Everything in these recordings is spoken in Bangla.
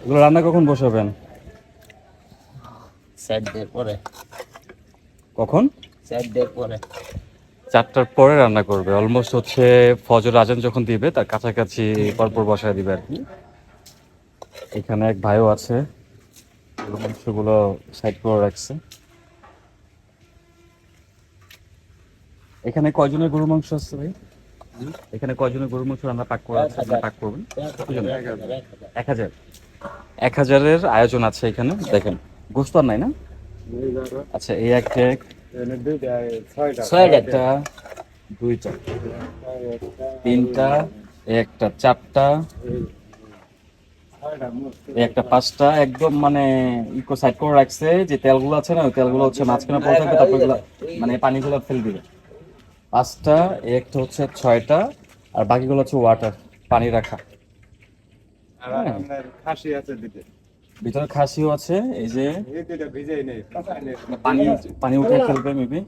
এগুলো রান্না কখন বসাবেন? স্যারদের পরে। কখন? স্যারদের পরে। 4টার পরে রান্না করবে। অলমোস্ট হচ্ছে ফজর আজান যখন দিবে তার কাছাকাছি পরপর বসায় দিবে আর কি। এখানে এক ভাইও আছে, গরুর মাংসগুলো সাইড করে রাখছে। এখানে কয়জনের গরুর মাংস আছে ভাই? এখানে কয়জনের গরুর মাংস রান্না পাক করা আছে? আপনারা পাক করবেন? কতজন? 1000। 1000-এর আয়োজন আছে এখানে। দেখেন গোস্ত আর নাই না? আচ্ছা, এই এক ডেক, ছয়টা। একটা, দুইটা, তিনটা, এই একটা, চারটা, এই একটা, পাঁচটা। একদম মানে ইকো সাইড করে রাখছে। যে তেলগুলো আছে না, ওই তেলগুলো হচ্ছে মাঝখানে পড়ে থাকবে, তারপর এগুলো মানে পানিগুলো ফেলে দিবে। পাঁচটা, এই একটা হচ্ছে ছয়টা, আর বাকিগুলো হচ্ছে ওয়াটার, পানি রাখা। হ্যাঁ, খাসি আছে দিতে ভিতরে খাসিও আছে। এই যে ভিজাই নেই পানি, পানি উঠে ফেলবে মেবি।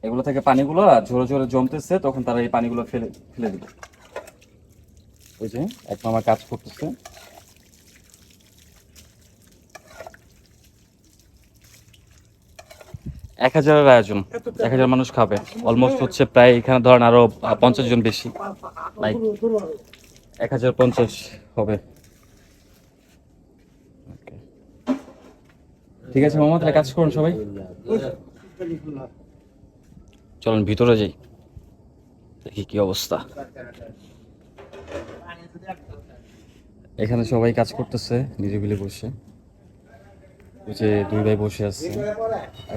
এগুলো থেকে পানিগুলো ঝরে ঝরে জমতেছে, তখন তারা এই পানিগুলো ফেলে ফেলে দিবে। ওই যে এক মামা কাজ করতেছে। এক হাজারের আয়োজন, 1000 মানুষ খাবে। অলমোস্ট হচ্ছে প্রায় এখানে ধরেন আরো 50 জন বেশি, লাইক 1050 হবে। Okay. ঠিক আছে মামা, তাহলে কাজ করুন সবাই। চলুন ভিতরে যাই, দেখি কি অবস্থা। এখানে সবাই কাজ করতেছে নিরিবিলি বসে। ওই যে দুই ভাই বসে আছে,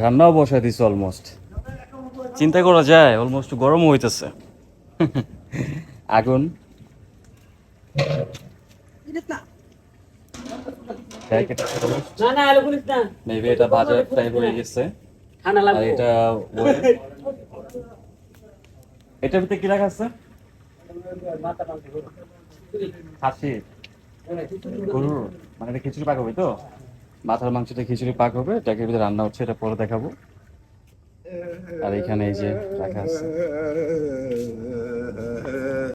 রান্নাও বসায় দিছে অলমোস্ট। চিন্তা করা যায়, অলমোস্ট গরমও হইতেছে। আগুন মেবি এটা ভাজা ফ্রাই হয়ে গেছে। আর এটা এটার ভিতরে কি রাখা আছে? খাসি, গরুর, মানে এটা খিচুড়ি পাক হবে তো? মাথার মাংসটা খিচুড়ি পাক হবে, এটাকে ভিতরে রান্না হচ্ছে, এটা পরে দেখাবো। আর এখানে এই যে রাখা আছে।